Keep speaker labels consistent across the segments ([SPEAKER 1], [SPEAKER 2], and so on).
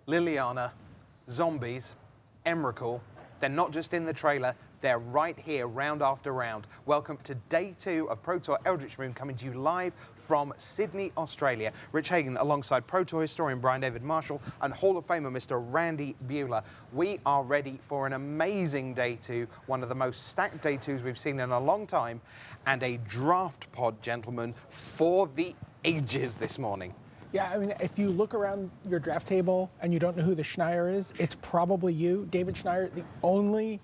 [SPEAKER 1] Liliana, zombies, Emrakul. They're not just in the trailer, they're right here, round after round. Welcome to day 2 of Pro Tour Eldritch Moon, coming to you live from Sydney, Australia. Rich Hagan alongside Pro Tour historian Brian David Marshall and Hall of Famer Mr. Randy Buehler. We are ready for an amazing day 2, one of the most stacked day 2s we've seen in a long time, and a draft pod, gentlemen, for the ages this morning.
[SPEAKER 2] Yeah, I mean, if you look around your draft table and you don't know who the Schneier is, it's probably you, David Schneier, the only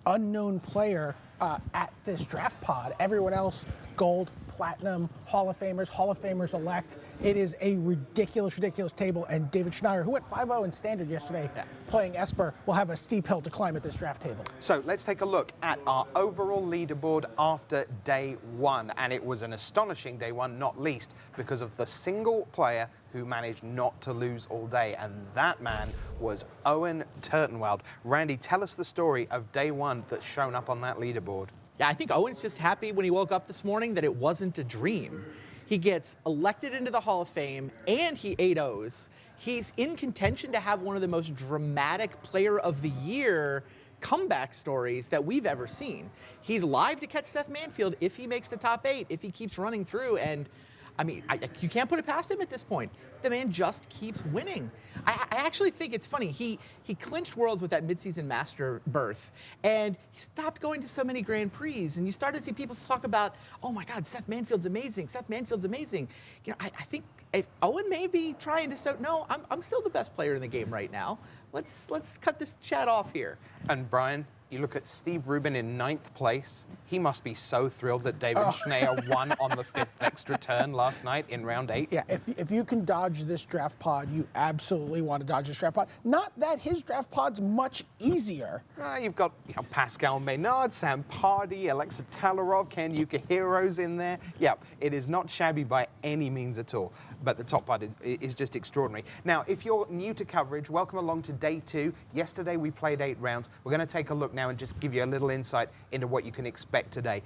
[SPEAKER 2] unknown player at this draft pod. Everyone else, gold, platinum, Hall of Famers elect. It is a ridiculous table, and David Schneier, who went 5-0 in standard yesterday, playing Esper, will have a steep hill to climb at this draft table.
[SPEAKER 1] So let's take a look at our overall leaderboard after day 1, and it was an astonishing day 1, not least because of the single player who managed not to lose all day, and that man was Owen Turtenwald. Randy, tell us the story of day 1 that's shown up on that leaderboard.
[SPEAKER 3] Yeah, I think Owen's just happy when he woke up this morning that it wasn't a dream. He gets elected into the Hall of Fame, and he 8-0s. He's in contention to have one of the most dramatic Player of the Year comeback stories that we've ever seen. He's live to catch Seth Manfield if he makes the top 8, if he keeps running through, and I mean, you can't put it past him at this point. The man just keeps winning. I actually think it's funny. He clinched Worlds with that midseason master berth, and he stopped going to so many Grand Prix, and you started to see people talk about, oh my God, Seth Manfield's amazing. Seth Manfield's amazing. You know, I think Owen may be trying to say, no, I'm still the best player in the game right now. Let's cut this chat off here.
[SPEAKER 1] And Brian, you look at Steve Rubin in 9th place. He must be so thrilled that David Schneier won on the 5th extra turn last night in round 8.
[SPEAKER 2] Yeah, if you can dodge this draft pod, you absolutely want to dodge this draft pod. Not that his draft pod's much easier.
[SPEAKER 1] You've got Pascal Maynard, Sam Pardy, Alexa Talarov, Ken Yukahiro's in there. Yeah, it is not shabby by any means at all, but the top pod is just extraordinary. Now, if you're new to coverage, welcome along to day 2. Yesterday we played 8 rounds. We're going to take a look now and just give you a little insight into what you can expect today.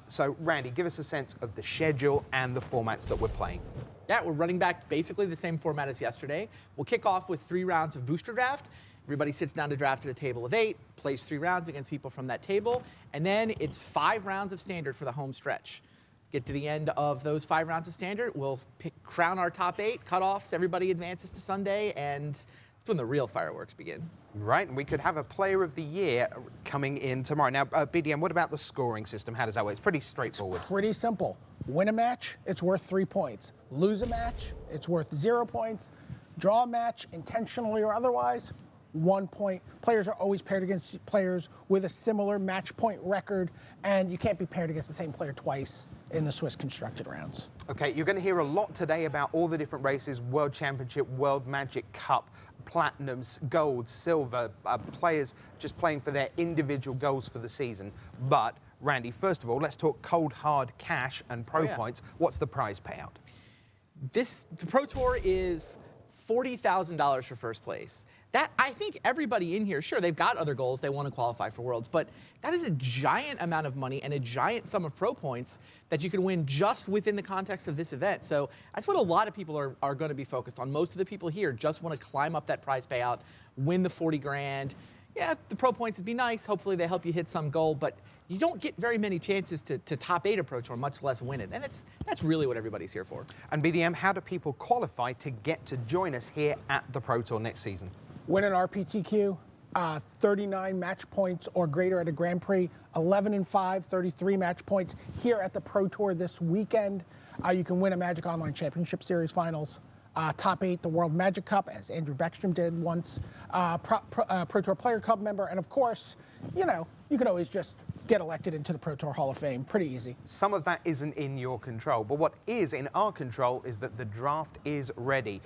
[SPEAKER 1] So, Randy, give us a sense of the schedule and the formats that we're playing.
[SPEAKER 3] Yeah, we're running back basically the same format as yesterday. We'll kick off with 3 rounds of booster draft. Everybody sits down to draft at a table of 8, plays 3 rounds against people from that table, and then it's 5 rounds of standard for the home stretch. Get to the end of those 5 rounds of standard, we'll crown our top 8 cutoffs. Everybody advances to Sunday, and that's when the real fireworks begin.
[SPEAKER 1] Right, and we could have a Player of the Year coming in tomorrow. Now, BDM, what about the scoring system? How does that work? It's pretty straightforward.
[SPEAKER 2] It's pretty simple. Win a match, it's worth 3 points. Lose a match, it's worth 0 points. Draw a match, intentionally or otherwise, 1 point. Players are always paired against players with a similar match point record, and you can't be paired against the same player twice in the Swiss constructed rounds.
[SPEAKER 1] Okay, you're going to hear a lot today about all the different races: World Championship, World Magic Cup, Platinums, Gold, Silver, players just playing for their individual goals for the season. But, Randy, first of all, let's talk cold, hard cash and pro points. What's the prize payout?
[SPEAKER 3] The Pro Tour is $40,000 for first place. That, I think everybody in here, sure, they've got other goals, they want to qualify for Worlds, but that is a giant amount of money and a giant sum of pro points that you can win just within the context of this event. So that's what a lot of people are going to be focused on. Most of the people here just want to climb up that prize payout, win the 40 grand. Yeah, the pro points would be nice. Hopefully they help you hit some goal, but you don't get very many chances to top 8 a Pro Tour, much less win it. And that's really what everybody's here for.
[SPEAKER 1] And BDM, how do people qualify to get to join us here at the Pro Tour next season?
[SPEAKER 2] Win an RPTQ, 39 match points or greater at a Grand Prix, 11-5, 33 match points here at the Pro Tour this weekend. You can win a Magic Online Championship Series Finals, top 8, the World Magic Cup, as Andrew Beckstrom did once, Pro Tour Player Club member, and of course, you know, you can always just get elected into the Pro Tour Hall of Fame. Pretty easy.
[SPEAKER 1] Some of that isn't in your control, but what is in our control is that the draft is ready.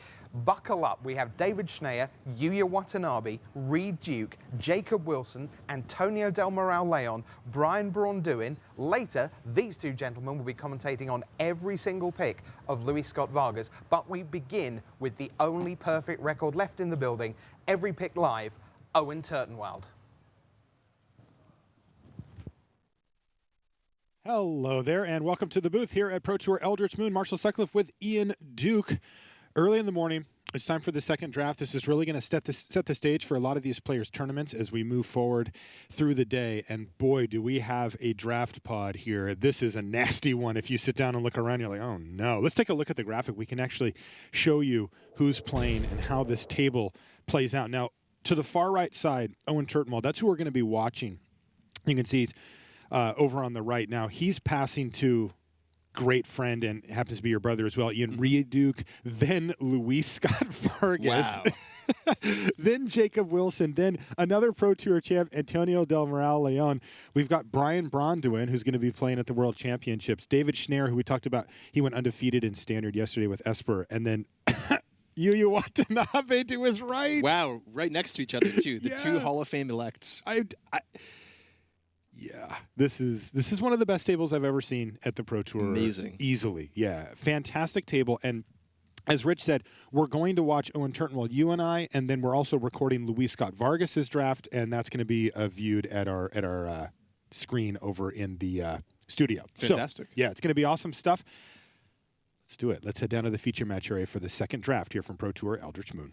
[SPEAKER 1] Buckle up. We have David Schneier, Yuya Watanabe, Reed Duke, Jacob Wilson, Antonio Del Moral-Leon, Brian Braun-Duin. Later, these 2 gentlemen will be commentating on every single pick of Luis Scott Vargas. But we begin with the only perfect record left in the building, every pick live, Owen Turtenwald.
[SPEAKER 4] Hello there, and welcome to the booth here at Pro Tour Eldritch Moon. Marshall Sutcliffe with Ian Duke. Early in the morning, It's time for the second draft. This is really going to set the stage for a lot of these players' tournaments as we move forward through the day. And boy, do we have a draft pod here. This is a nasty one. If you sit down and look around, you're like, oh no. Let's take a look at the graphic. We can actually show you who's playing and how this table plays out. Now, to the far right side, Owen Turtenwald, that's who we're going to be watching. You can see he's over on the right now. He's passing to great friend and happens to be your brother as well, Ian Reeduke, then Luis Scott Vargas,
[SPEAKER 5] Wow.
[SPEAKER 4] then Jacob Wilson, then another Pro Tour champ, Antonio Del Moral Leon. We've got Brian Bronduin, who's going to be playing at the World Championships. David Schneier, who we talked about, he went undefeated in Standard yesterday with Esper. And then Yuya Watanabe to his right.
[SPEAKER 5] Wow, right next to each other, too. The
[SPEAKER 4] Yeah.
[SPEAKER 5] two Hall of Fame elects.
[SPEAKER 4] Yeah, this is one of the best tables I've ever seen at the Pro Tour.
[SPEAKER 5] Amazing.
[SPEAKER 4] Easily, yeah. Fantastic table. And as Rich said, we're going to watch Owen Turtenwald, you and I, and then we're also recording Luis Scott Vargas's draft, and that's going to be viewed at our screen over in the studio.
[SPEAKER 5] Fantastic.
[SPEAKER 4] So, yeah, it's going to be awesome stuff. Let's do it. Let's head down to the feature match area for the second draft here from Pro Tour Eldritch Moon.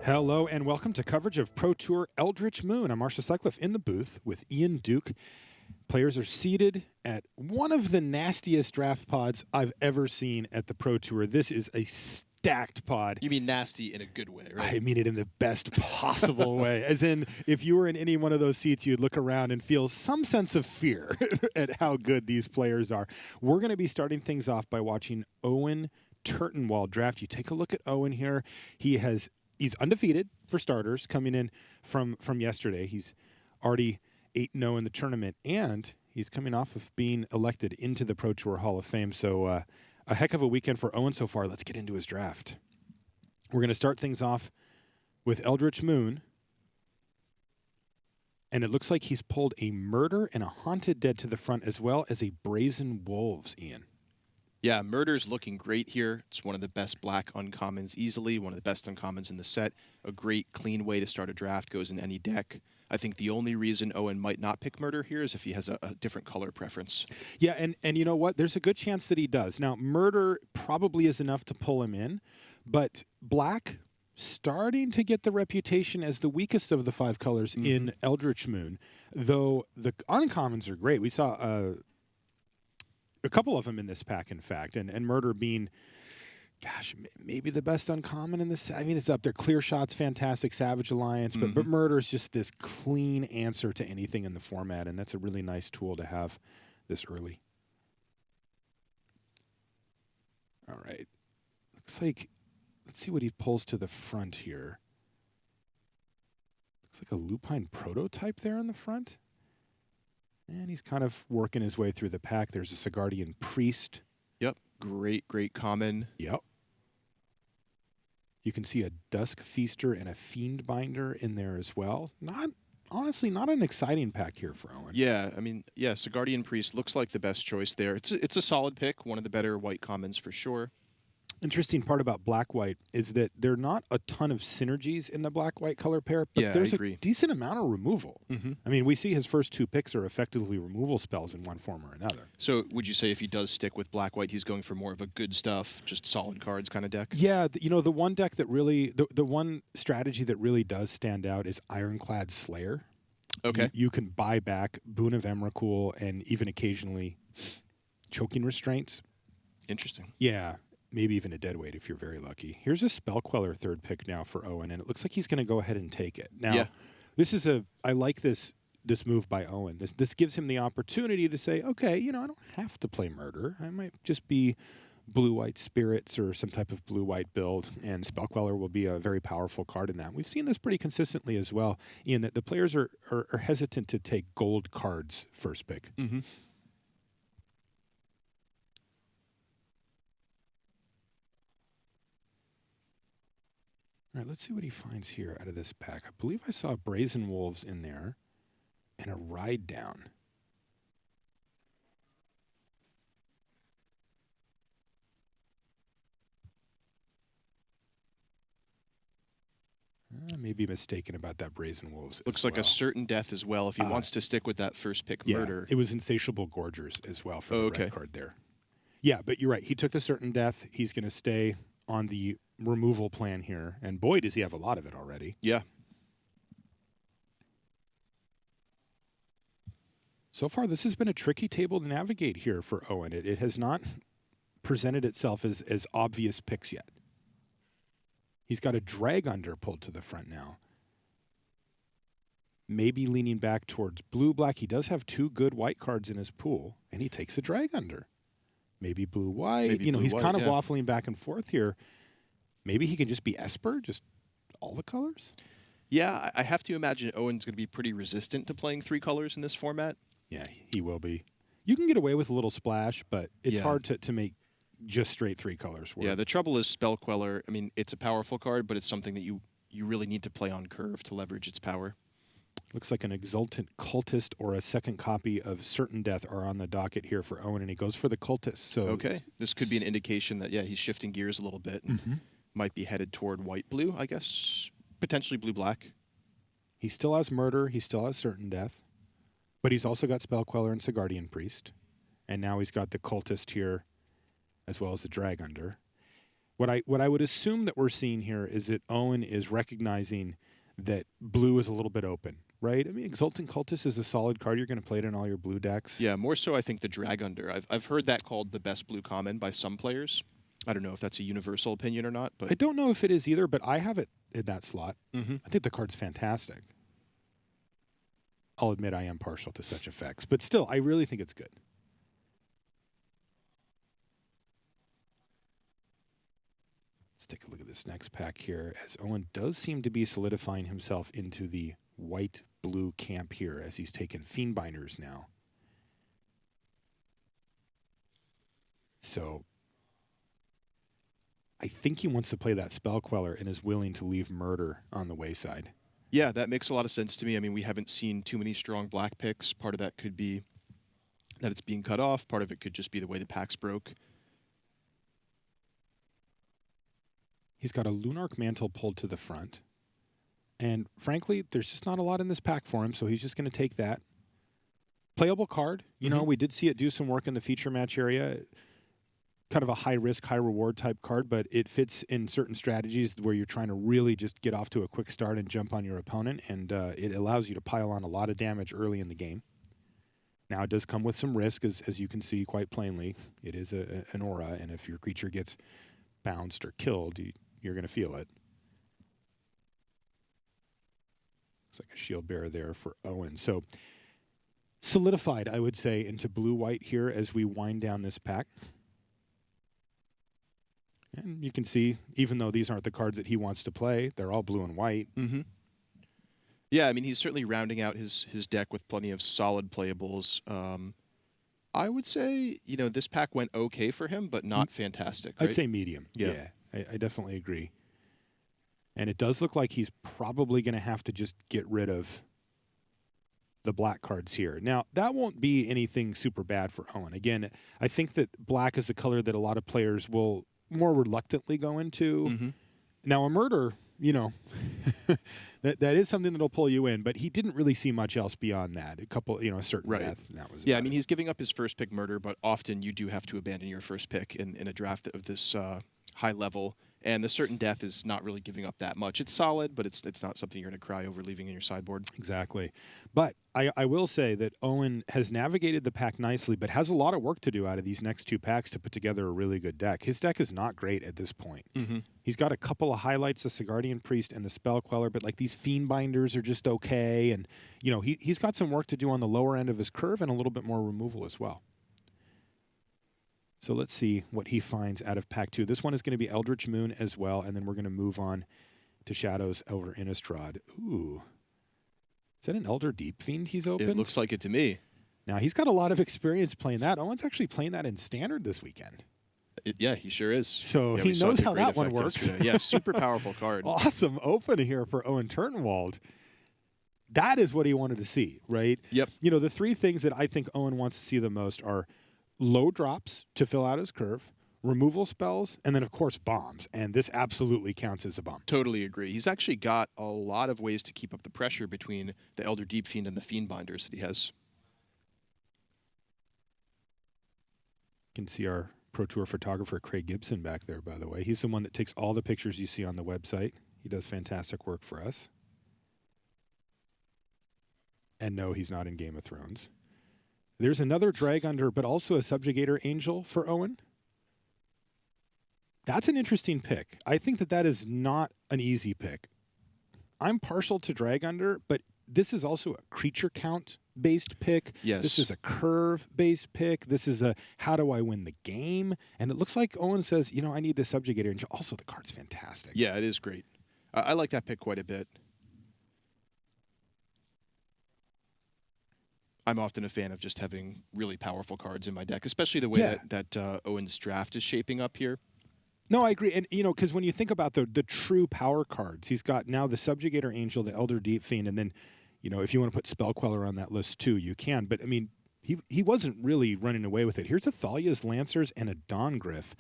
[SPEAKER 4] Hello and welcome to coverage of Pro Tour Eldritch Moon. I'm Marshall Sutcliffe in the booth with Ian Duke. Players are seated at one of the nastiest draft pods I've ever seen at the Pro Tour. This is a stacked pod.
[SPEAKER 5] You mean nasty in a good way, right?
[SPEAKER 4] I mean it in the best possible way. As in, if you were in any one of those seats, you'd look around and feel some sense of fear at how good these players are. We're going to be starting things off by watching Owen Turtenwald draft. You take a look at Owen here. He's undefeated for starters, coming in from yesterday. He's already 8-0 in the tournament, and he's coming off of being elected into the Pro Tour Hall of Fame. So a heck of a weekend for Owen so far. Let's get into his draft. We're going to start things off with Eldritch Moon, and it looks like he's pulled a Murder and a Haunted Dead to the front, as well as a Brazen Wolves, Ian.
[SPEAKER 5] Yeah, Murder's looking great here. It's one of the best black uncommons easily, one of the best uncommons in the set. A great, clean way to start a draft, goes in any deck. I think the only reason Owen might not pick Murder here is if he has a different color preference.
[SPEAKER 4] Yeah, and you know what? There's a good chance that he does. Now, Murder probably is enough to pull him in, but black starting to get the reputation as the weakest of the five colors in Eldritch Moon, though the uncommons are great. We saw a couple of them in this pack, in fact, and Murder being, gosh, maybe the best uncommon in this. I mean, it's up there. Clear Shot's fantastic, Savage Alliance, but Murder is just this clean answer to anything in the format, and that's a really nice tool to have this early. All right. Looks like, let's see what he pulls to the front here. Looks like a Lupine prototype there in the front. And he's kind of working his way through the pack. There's a Sigardian Priest.
[SPEAKER 5] Yep, great common.
[SPEAKER 4] Yep. You can see a Dusk Feaster and a Fiend Binder in there as well. Honestly, not an exciting pack here for Owen.
[SPEAKER 5] Yeah, I mean, yeah, Sigardian Priest looks like the best choice there. It's a solid pick, one of the better white commons for sure.
[SPEAKER 4] Interesting part about black-white is that there are not a ton of synergies in the black-white color pair, but
[SPEAKER 5] Yeah, I
[SPEAKER 4] there's a
[SPEAKER 5] agree.
[SPEAKER 4] decent amount of removal. I mean, we see his first two picks are effectively removal spells in one form or another.
[SPEAKER 5] So would you say if he does stick with black-white, he's going for more of a good stuff, just solid cards kind of deck?
[SPEAKER 4] Yeah, the one deck that really, the one strategy that really does stand out is Ironclad Slayer.
[SPEAKER 5] Okay.
[SPEAKER 4] You can buy back Boon of Emrakul and even occasionally Choking Restraints.
[SPEAKER 5] Interesting.
[SPEAKER 4] Yeah, maybe even a Deadweight if you're very lucky. Here's a Spell Queller third pick now for Owen, and it looks like he's going to go ahead and take it. Now,
[SPEAKER 5] Yeah.
[SPEAKER 4] I like this move by Owen. This gives him the opportunity to say, okay, I don't have to play Murder. I might just be blue-white Spirits or some type of blue-white build, and Spell Queller will be a very powerful card in that. We've seen this pretty consistently as well, Ian, that the players are hesitant to take gold cards first pick.
[SPEAKER 5] Mm-hmm.
[SPEAKER 4] All right, let's see what he finds here out of this pack. I believe I saw Brazen Wolves in there and a Ride Down. I may be mistaken about that Brazen Wolves.
[SPEAKER 5] Looks like a certain death as well if he wants to stick with that first pick murder.
[SPEAKER 4] It was Insatiable Gorgers as well for the
[SPEAKER 5] okay.
[SPEAKER 4] red card there. Yeah, but you're right. He took the certain death. He's going to stay on the removal plan here. And boy, does he have a lot of it already.
[SPEAKER 5] Yeah.
[SPEAKER 4] So far, this has been a tricky table to navigate here for Owen. It has not presented itself as obvious picks yet. He's got a drag under pulled to the front now. Maybe leaning back towards blue-black. He does have 2 good white cards in his pool, and he takes a drag under. Maybe blue-white.
[SPEAKER 5] Maybe
[SPEAKER 4] he's
[SPEAKER 5] blue-white,
[SPEAKER 4] kind of waffling back and forth here. Maybe he can just be Esper, just all the colors?
[SPEAKER 5] Yeah, I have to imagine Owen's going to be pretty resistant to playing 3 colors in this format.
[SPEAKER 4] Yeah, he will be. You can get away with a little splash, but it's hard to make just straight 3 colors work.
[SPEAKER 5] Yeah, the trouble is Spell Queller. I mean, it's a powerful card, but it's something that you really need to play on curve to leverage its power.
[SPEAKER 4] Looks like an Exultant Cultist or a second copy of Certain Death are on the docket here for Owen, and he goes for the Cultist. So
[SPEAKER 5] okay, this could be an indication that, he's shifting gears a little bit and might be headed toward white-blue, I guess. Potentially blue-black.
[SPEAKER 4] He still has Murder. He still has Certain Death. But he's also got Spell Queller and Sigardian Priest. And now he's got the Cultist here as well as the Drag Under. What I would assume that we're seeing here is that Owen is recognizing that blue is a little bit open, right? I mean, Exultant Cultist is a solid card. You're going to play it in all your blue decks.
[SPEAKER 5] Yeah, more so I think the Drag Under. I've heard that called the best blue common by some players. I don't know if that's a universal opinion or not. But
[SPEAKER 4] I don't know if it is either, but I have it in that slot.
[SPEAKER 5] Mm-hmm.
[SPEAKER 4] I think the card's fantastic. I'll admit I am partial to such effects, but still, I really think it's good. Let's take a look at this next pack here, as Owen does seem to be solidifying himself into the white-blue camp here, as he's taken Fiendbinders now. So I think he wants to play that Spell Queller and is willing to leave Murder on the wayside.
[SPEAKER 5] Yeah, that makes a lot of sense to me. I mean, we haven't seen too many strong black picks. Part of that could be that it's being cut off. Part of it could just be the way the packs broke.
[SPEAKER 4] He's got a Lunarch Mantle pulled to the front. And frankly, there's just not a lot in this pack for him, so he's just going to take that. Playable card. You know, we did see it do some work in the feature match area. Kind of a high-risk, high-reward type card, but it fits in certain strategies where you're trying to really just get off to a quick start and jump on your opponent, and it allows you to pile on a lot of damage early in the game. Now, it does come with some risk, as you can see quite plainly. It is an aura, and if your creature gets bounced or killed, you're going to feel it. Looks like a shield bearer there for Owen. So solidified, I would say, into blue-white here as we wind down this pack. And you can see, even though these aren't the cards that he wants to play, they're all blue and white.
[SPEAKER 5] Mm-hmm. Yeah, I mean, he's certainly rounding out his deck with plenty of solid playables. I would say, this pack went okay for him, but not fantastic. Right?
[SPEAKER 4] I'd say medium.
[SPEAKER 5] Yeah.
[SPEAKER 4] I definitely agree. And it does look like he's probably going to have to just get rid of the black cards here. Now, that won't be anything super bad for Owen. Again, I think that black is a color that a lot of players will more reluctantly go into.
[SPEAKER 5] Mm-hmm.
[SPEAKER 4] Now, a Murder, that is something that'll pull you in, but he didn't really see much else beyond that. A couple, a certain death. And that was
[SPEAKER 5] I mean, he's giving up his first pick Murder, but often you do have to abandon your first pick in a draft of this high level. And the certain death is not really giving up that much. It's solid, but it's not something you're going to cry over leaving in your sideboard.
[SPEAKER 4] Exactly. But I will say that Owen has navigated the pack nicely, but has a lot of work to do out of these next 2 packs to put together a really good deck. His deck is not great at this point.
[SPEAKER 5] Mm-hmm.
[SPEAKER 4] He's got a couple of highlights, the Sigardian Priest and the Spell Queller, but like these Fiendbinders are just okay. And, he's got some work to do on the lower end of his curve and a little bit more removal as well. So let's see what he finds out of pack 2. This one is going to be Eldritch Moon as well, and then we're going to move on to Shadows over Innistrad. Ooh. Is that an Elder Deep Fiend he's opened?
[SPEAKER 5] It looks like it to me.
[SPEAKER 4] Now, he's got a lot of experience playing that. Owen's actually playing that in Standard this weekend.
[SPEAKER 5] Yeah, he sure is.
[SPEAKER 4] So
[SPEAKER 5] yeah,
[SPEAKER 4] he knows how that one works.
[SPEAKER 5] Yeah, super powerful card.
[SPEAKER 4] Awesome open here for Owen Turtenwald. That is what he wanted to see, right?
[SPEAKER 5] Yep.
[SPEAKER 4] The 3 things that I think Owen wants to see the most are low drops to fill out his curve, removal spells, and then, of course, bombs. And this absolutely counts as a bomb.
[SPEAKER 5] Totally agree. He's actually got a lot of ways to keep up the pressure between the Elder Deep Fiend and the Fiend Binders that he has.
[SPEAKER 4] You can see our Pro Tour photographer, Craig Gibson, back there, by the way. He's the one that takes all the pictures you see on the website. He does fantastic work for us. And no, he's not in Game of Thrones. There's another Drag Under, but also a Subjugator Angel for Owen. That's an interesting pick. I think that is not an easy pick. I'm partial to Drag Under, but this is also a creature count-based pick.
[SPEAKER 5] Yes.
[SPEAKER 4] This is a curve-based pick. This is a how do I win the game? And it looks like Owen says, I need the Subjugator Angel. Also, the card's fantastic.
[SPEAKER 5] Yeah, it is great. I like that pick quite a bit. I'm often a fan of just having really powerful cards in my deck, especially the way that Owen's draft is shaping up here.
[SPEAKER 4] No, I agree. And, because when you think about the true power cards, he's got now the Subjugator Angel, the Elder Deep Fiend, and then, if you want to put Spell Queller on that list too, you can. But, he wasn't really running away with it. Here's a Thalia's Lancers and a Dawngryph.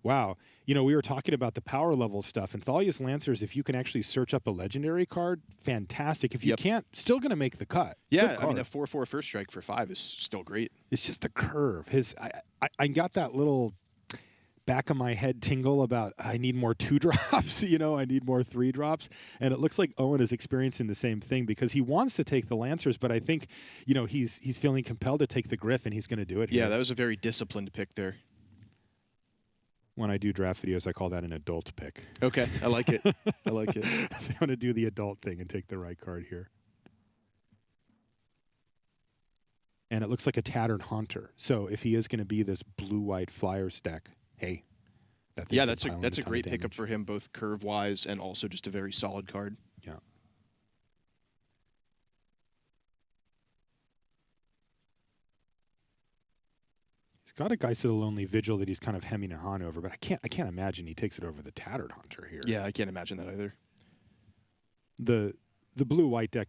[SPEAKER 4] Wow. We were talking about the power level stuff, and Thalia's Lancers, if you can actually search up a legendary card, fantastic. If you can't, still going to make the cut.
[SPEAKER 5] Yeah, a 4/4 first strike for 5 is still great.
[SPEAKER 4] It's just the curve. I got that little back of my head tingle about I need more 2-drops, I need more 3-drops. And it looks like Owen is experiencing the same thing because he wants to take the Lancers, but I think, he's feeling compelled to take the Gryph, and he's going to do it here.
[SPEAKER 5] Yeah, that was a very disciplined pick there.
[SPEAKER 4] When I do draft videos, I call that an adult pick.
[SPEAKER 5] Okay, I like it. I like it.
[SPEAKER 4] So I'm going to do the adult thing and take the right card here. And it looks like a Tattered Haunter. So if he is going to be this blue-white Flyers deck, hey.
[SPEAKER 5] That's a great pickup for him, both curve-wise and also just a very solid card.
[SPEAKER 4] Yeah. He's got a Geist of the Lonely Vigil that he's kind of hemming and hawing over, but I can't imagine he takes it over the Tattered Haunter here.
[SPEAKER 5] Yeah, I can't imagine that either.
[SPEAKER 4] The blue-white deck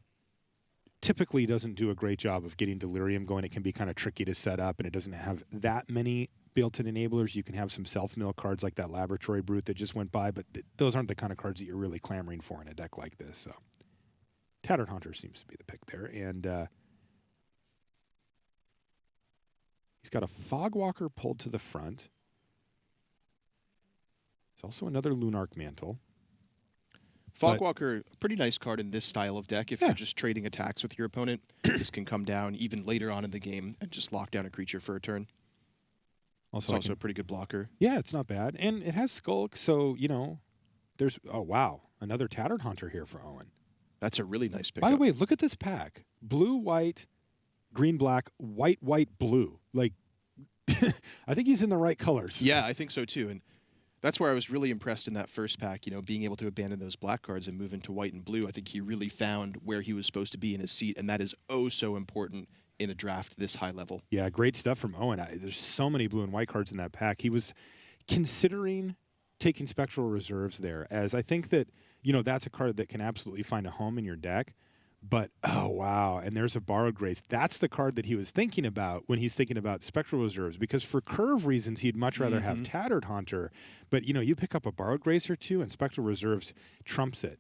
[SPEAKER 4] typically doesn't do a great job of getting Delirium going. It can be kind of tricky to set up, and it doesn't have that many built-in enablers. You can have some self-mill cards like that Laboratory Brute that just went by, but those aren't the kind of cards that you're really clamoring for in a deck like this. So Tattered Haunter seems to be the pick there, and he's got a Fogwalker pulled to the front. There's also another Lunarch Mantle.
[SPEAKER 5] Fogwalker, a pretty nice card in this style of deck. If you're just trading attacks with your opponent, this can come down even later on in the game and just lock down a creature for a turn. It's also a pretty good blocker.
[SPEAKER 4] Yeah, it's not bad. And it has Skulk, so, there's... Oh, wow. Another Tattered Haunter here for Owen.
[SPEAKER 5] That's a really nice pick.
[SPEAKER 4] By the way, look at this pack. Blue, white, green, black, white, white, blue. Like, I think he's in the right colors.
[SPEAKER 5] Yeah, I think so too. And that's where I was really impressed in that first pack, being able to abandon those black cards and move into white and blue. I think he really found where he was supposed to be in his seat, and that is so important in a draft this high level.
[SPEAKER 4] Yeah, great stuff from Owen. There's so many blue and white cards in that pack. He was considering taking Spectral Reserves there, as I think that, that's a card that can absolutely find a home in your deck. But, oh, wow, and there's a Borrowed Grace. That's the card that he was thinking about when he's thinking about Spectral Reserves, because for curve reasons, he'd much rather have Tattered Haunter. But, you pick up a Borrowed Grace or two, and Spectral Reserves trumps it.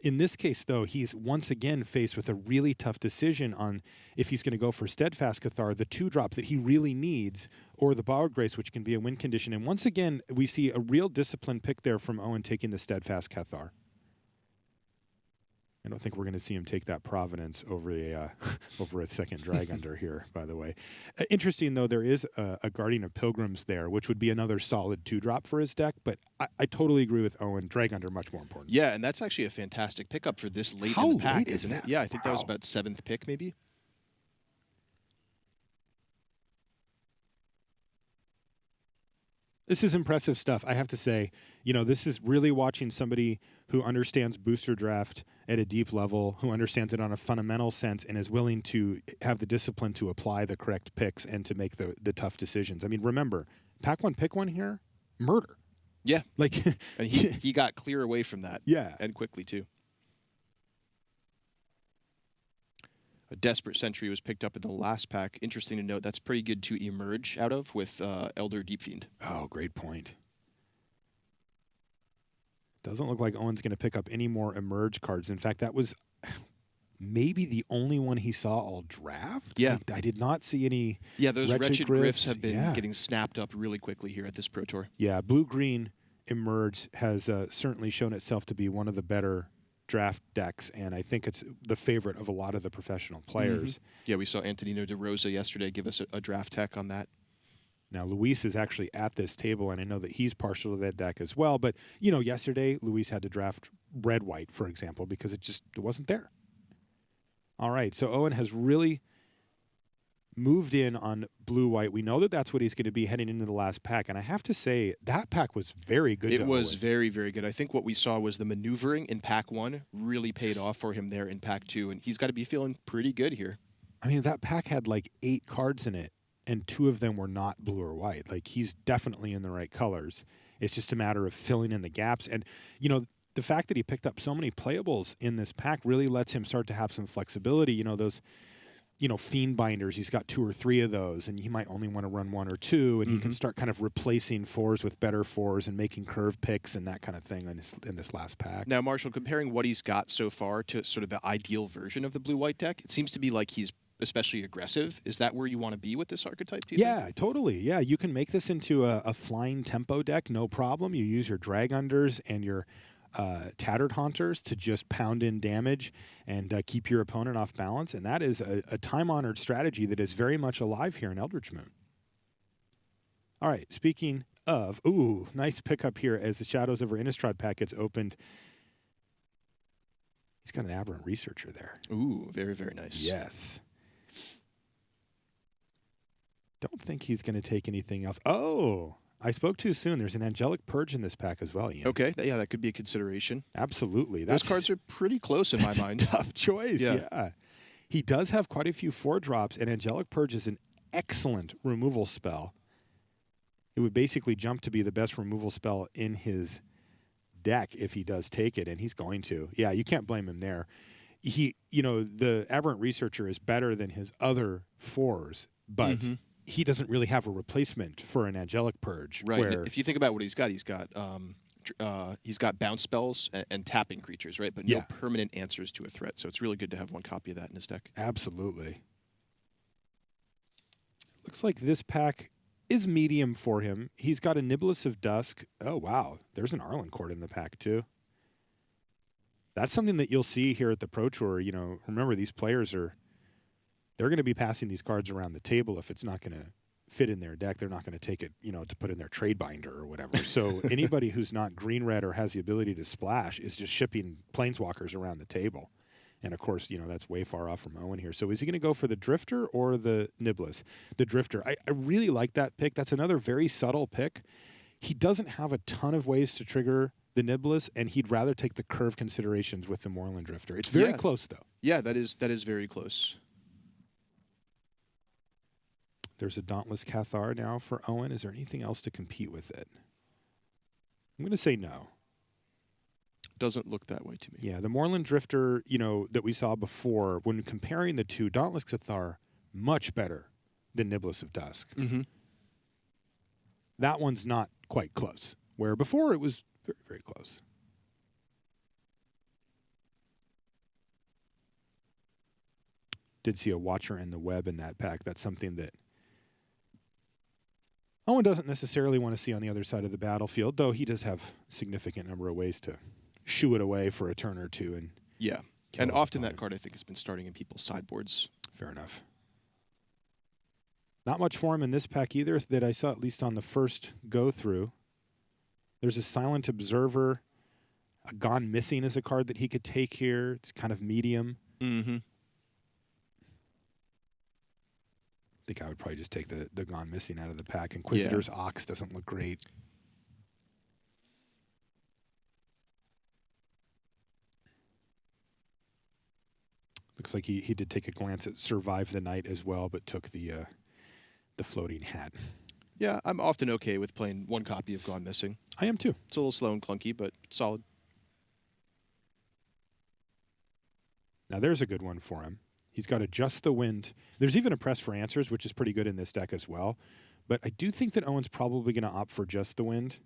[SPEAKER 4] In this case, though, he's once again faced with a really tough decision on if he's going to go for Steadfast Cathar, the 2-drop that he really needs, or the Borrowed Grace, which can be a win condition. And once again, we see a real disciplined pick there from Owen taking the Steadfast Cathar. I don't think we're going to see him take that Providence over a second Drag Under here, by the way. Interesting, though, there is a Guardian of Pilgrims there, which would be another solid 2-drop for his deck, but I totally agree with Owen. Drag Under, much more important.
[SPEAKER 5] Yeah, and that's actually a fantastic pickup for this late in the pack, isn't it? Yeah, I think that was about 7th pick, maybe.
[SPEAKER 4] This is impressive stuff, I have to say. This is really watching somebody who understands booster draft at a deep level, who understands it on a fundamental sense, and is willing to have the discipline to apply the correct picks and to make the tough decisions. I mean, remember, pack one, pick one here, murder.
[SPEAKER 5] Yeah.
[SPEAKER 4] Like,
[SPEAKER 5] and he got clear away from that.
[SPEAKER 4] Yeah.
[SPEAKER 5] And quickly, too. A Desperate Sentry was picked up in the last pack. Interesting to note, that's pretty good to emerge out of with Elder Deep Fiend.
[SPEAKER 4] Oh, great point. Doesn't look like Owen's going to pick up any more emerge cards. In fact, that was maybe the only one he saw all draft.
[SPEAKER 5] Yeah.
[SPEAKER 4] I did not see any.
[SPEAKER 5] Yeah, those Wretched Gryphs have been
[SPEAKER 4] Yeah.
[SPEAKER 5] getting snapped up really quickly here at this Pro Tour.
[SPEAKER 4] Yeah, blue-green emerge has certainly shown itself to be one of the better draft decks, and I think it's the favorite of a lot of the professional players.
[SPEAKER 5] Yeah, we saw Antonino De Rosa yesterday give us a draft tech on that.
[SPEAKER 4] Now, Luis is actually at this table, and I know that he's partial to that deck as well. But, you know, yesterday, Luis had to draft red-white, for example, because it wasn't there. All right, so Owen has really moved in on blue-white. We know that that's what he's going to be heading into the last pack. And I have to say, that pack was very good.
[SPEAKER 5] It was very, very good. I think what we saw was the maneuvering in pack 1 really paid off for him there in pack 2. And he's got to be feeling pretty good here.
[SPEAKER 4] I mean, that pack had like 8 cards in it, and 2 of them were not blue or white. Like, he's definitely in the right colors. It's just a matter of filling in the gaps. And, you know, the fact that he picked up so many playables in this pack really lets him start to have some flexibility. You know, those, you know, Fiend Binders, he's got 2 or 3 of those, and he might only want to run 1 or 2, and he can start kind of replacing 4s with better 4s and making curve picks and that kind of thing in this last pack.
[SPEAKER 5] Now, Marshall, comparing what he's got so far to sort of the ideal version of the blue-white deck, it seems to be like he's especially aggressive. Is that where you want to be with this archetype, do you think?
[SPEAKER 4] Yeah, totally. Yeah, you can make this into a flying tempo deck, no problem. You use your Drag Unders and your Tattered Haunters to just pound in damage and keep your opponent off balance. And that is a time-honored strategy that is very much alive here in Eldritch Moon. All right, speaking of, ooh, nice pickup here as the Shadows over Innistrad pack gets opened. He's got an Aberrant Researcher there.
[SPEAKER 5] Ooh, very, very nice.
[SPEAKER 4] Yes. Don't think he's going to take anything else. Oh, I spoke too soon. There's an Angelic Purge in this pack as well, Ian.
[SPEAKER 5] Okay, yeah, that could be a consideration.
[SPEAKER 4] Absolutely.
[SPEAKER 5] Those cards are pretty close in my mind.
[SPEAKER 4] Tough choice,
[SPEAKER 5] Yeah.
[SPEAKER 4] yeah. He does have quite a few 4-drops, and Angelic Purge is an excellent removal spell. It would basically jump to be the best removal spell in his deck if he does take it, and he's going to. Yeah, you can't blame him there. He, you know, the Aberrant Researcher is better than his other 4s, but he doesn't really have a replacement for an Angelic Purge.
[SPEAKER 5] Right.
[SPEAKER 4] Where,
[SPEAKER 5] If you think about what he's got bounce spells and tapping creatures, right? But no permanent answers to a threat. So it's really good to have one copy of that in his deck.
[SPEAKER 4] Absolutely. Looks like this pack is medium for him. He's got a Niblis of Dusk. Oh, wow. There's an Arlen Court in the pack, too. That's something that you'll see here at the Pro Tour. You know, remember, these players they're going to be passing these cards around the table. If it's not going to fit in their deck, they're not going to take it, you know, to put in their trade binder or whatever. So anybody who's not green-red or has the ability to splash is just shipping Planeswalkers around the table. And, of course, you know, that's way far off from Owen here. So is he going to go for the Drifter or the Niblis? The Drifter. I really like that pick. That's another very subtle pick. He doesn't have a ton of ways to trigger the Niblis, and he'd rather take the curve considerations with the Moreland Drifter. It's very close, though.
[SPEAKER 5] Yeah, that is very close.
[SPEAKER 4] There's a Dauntless Cathar now for Owen. Is there anything else to compete with it? I'm going to say no.
[SPEAKER 5] Doesn't look that way to me.
[SPEAKER 4] Yeah, the Moreland Drifter, you know, that we saw before, when comparing the two, Dauntless Cathar, much better than Niblis of Dusk. That one's not quite close, where before it was very, very close. Did see a Watcher in the Web in that pack. That's something that Owen doesn't necessarily want to see on the other side of the battlefield, though he does have a significant number of ways to shoo it away for a turn or two. And
[SPEAKER 5] and often that card, I think, has been starting in people's sideboards.
[SPEAKER 4] Fair enough. Not much for him in this pack either that I saw, at least on the first go-through. There's a Silent Observer. A Gone Missing is a card that he could take here. It's kind of medium. I think I would probably just take the Gone Missing out of the pack. Inquisitor's Ox doesn't look great. Looks like he did take a glance at Survive the Night as well, but took the Floating Hat.
[SPEAKER 5] Yeah, I'm often okay with playing one copy of Gone Missing.
[SPEAKER 4] I am too.
[SPEAKER 5] It's a little slow and clunky, but solid.
[SPEAKER 4] Now there's a good one for him. He's got Adjust the Wind. There's even a Press for Answers, which is pretty good in this deck as well. But I do think that Owen's probably going to opt for Just the Wind.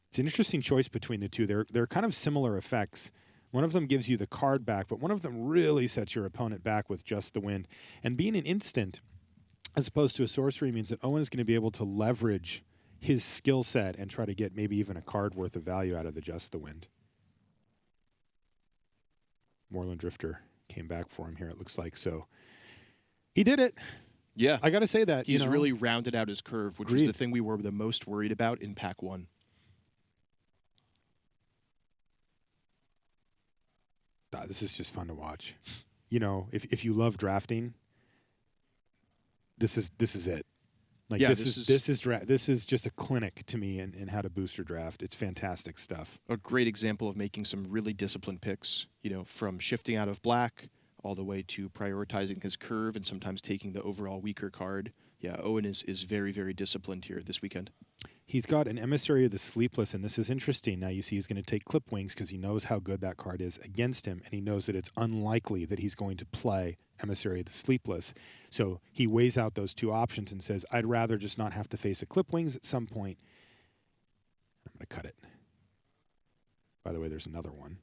[SPEAKER 4] It's an interesting choice between the two. They're kind of similar effects. One of them gives you the card back, but one of them really sets your opponent back with Just the Wind. And being an instant, as opposed to a sorcery, means that Owen is going to be able to leverage his skill set and try to get maybe even a card worth of value out of the Just the Wind. Moorland Drifter came back for him here, it looks like. So he did it.
[SPEAKER 5] Yeah.
[SPEAKER 4] I got to say that.
[SPEAKER 5] He's really rounded out his curve, which
[SPEAKER 4] Agreed.
[SPEAKER 5] is the thing we were the most worried about in Pack 1.
[SPEAKER 4] This is just fun to watch. You know, if you love drafting, this is it. Like
[SPEAKER 5] yeah,
[SPEAKER 4] this is just a clinic to me in how to booster draft. It's fantastic stuff.
[SPEAKER 5] A great example of making some really disciplined picks, you know, from shifting out of black all the way to prioritizing his curve and sometimes taking the overall weaker card. Yeah, Owen is very, very disciplined here this weekend.
[SPEAKER 4] He's got an Emissary of the Sleepless, and this is interesting. Now you see he's going to take Clip Wings because he knows how good that card is against him, and he knows that it's unlikely that he's going to play Emissary of the Sleepless. So he weighs out those two options and says, I'd rather just not have to face a Clip Wings at some point. I'm going to cut it. By the way, there's another one.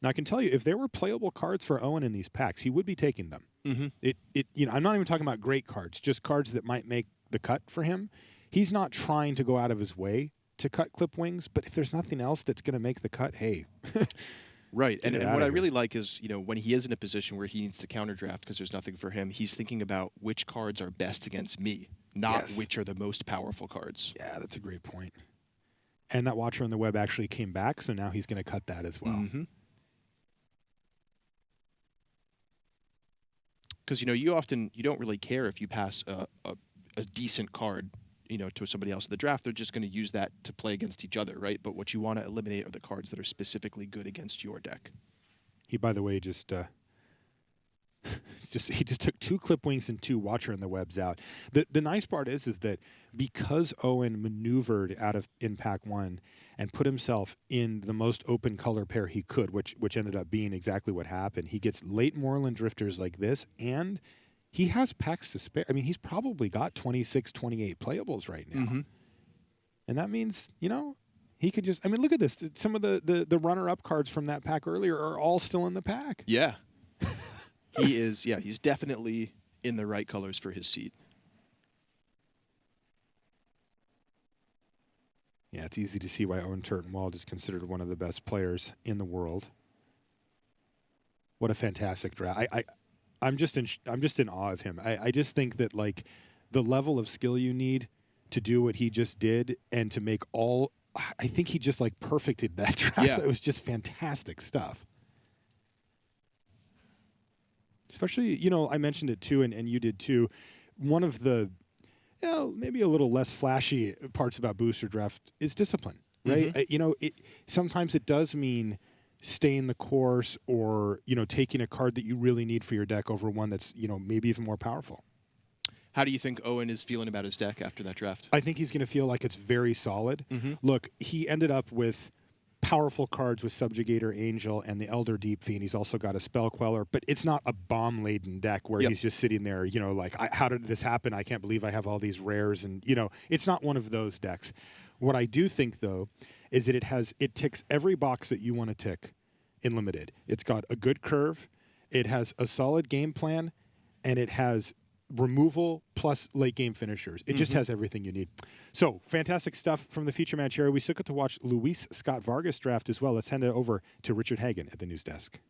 [SPEAKER 4] Now I can tell you, if there were playable cards for Owen in these packs, he would be taking them.
[SPEAKER 5] Mm-hmm.
[SPEAKER 4] I'm not even talking about great cards, just cards that might make the cut for him. He's not trying to go out of his way to cut Clip Wings, but if there's nothing else that's going to make the cut, hey.
[SPEAKER 5] Right, and what I really like is, you know, when he is in a position where he needs to counter draft because there's nothing for him, he's thinking about which cards are best against me, not which are the most powerful cards.
[SPEAKER 4] Yeah, that's a great point. And that Watcher on the Web actually came back, so now he's going to cut that as well.
[SPEAKER 5] Mm-hmm. Because, you know, you don't really care if you pass a decent card, you know, to somebody else in the draft. They're just going to use that to play against each other, right? But what you want to eliminate are the cards that are specifically good against your deck.
[SPEAKER 4] He, by the way, just he just took 2 Clip Wings and 2 Watcher in the Webs out. The nice part is that because Owen maneuvered out of in Pack 1 and put himself in the most open color pair he could, which ended up being exactly what happened. He gets late Moorland Drifters like this, and he has packs to spare. I mean, he's probably got 26, 28 playables right now.
[SPEAKER 5] Mm-hmm.
[SPEAKER 4] And that means, you know, he could just, I mean, look at this. Some of the runner-up cards from that pack earlier are all still in the pack.
[SPEAKER 5] Yeah. He's definitely in the right colors for his seat.
[SPEAKER 4] Yeah, it's easy to see why Owen Turtenwald is considered one of the best players in the world. What a fantastic draft! I'm just in awe of him. I just think that, like, the level of skill you need to do what he just did and to make all, I think he just like perfected that draft.
[SPEAKER 5] Yeah.
[SPEAKER 4] It was just fantastic stuff. Especially, you know, I mentioned it too, and you did too. One of the, you know, maybe a little less flashy parts about booster draft is discipline, right?
[SPEAKER 5] Mm-hmm.
[SPEAKER 4] You know, sometimes it does mean staying the course, or, you know, taking a card that you really need for your deck over one that's, you know, maybe even more powerful.
[SPEAKER 5] How do you think Owen is feeling about his deck after that draft?
[SPEAKER 4] I think he's going to feel like it's very solid.
[SPEAKER 5] Mm-hmm.
[SPEAKER 4] Look, he ended up with powerful cards with Subjugator Angel and the Elder Deep Fiend. He's also got a Spell Queller, but it's not a bomb-laden deck where he's just sitting there, you know, like, how did this happen? I can't believe I have all these rares. And, you know, it's not one of those decks. What I do think, though, is that it ticks every box that you want to tick in Limited. It's got a good curve, it has a solid game plan, and it has removal plus late game finishers. It just has everything you need. So, fantastic stuff from the feature match area. We still get to watch Luis Scott Vargas draft as well. Let's send it over to Richard Hagan at the news desk.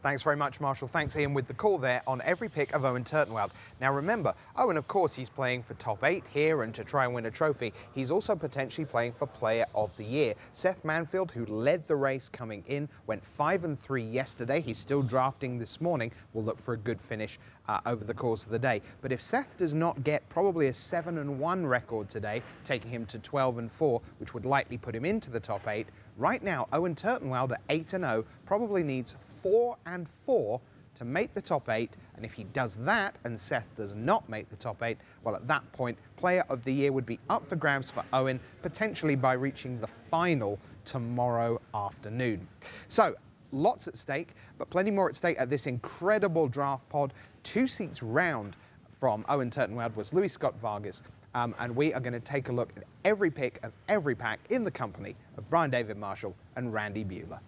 [SPEAKER 1] Thanks very much, Marshall. Thanks, Ian, with the call there on every pick of Owen Turtenwald. Now, remember, Owen, of course, he's playing for top 8 here and to try and win a trophy. He's also potentially playing for Player of the Year. Seth Manfield, who led the race coming in, went 5-3 yesterday. He's still drafting this morning. We'll look for a good finish over the course of the day. But if Seth does not get probably a 7-1 record today, taking him to 12-4, which would likely put him into the top 8, right now, Owen Turtenwald at 8-0 probably needs 4-4 to make the top 8, and if he does that and Seth does not make the top 8, well, at that point, Player of the Year would be up for grabs for Owen, potentially by reaching the final tomorrow afternoon. So, lots at stake, but plenty more at stake at this incredible draft pod. 2 seats round from Owen Turtenwald was Louis Scott Vargas, and we are going to take a look at every pick of every pack in the company of Brian David Marshall and Randy Bueller.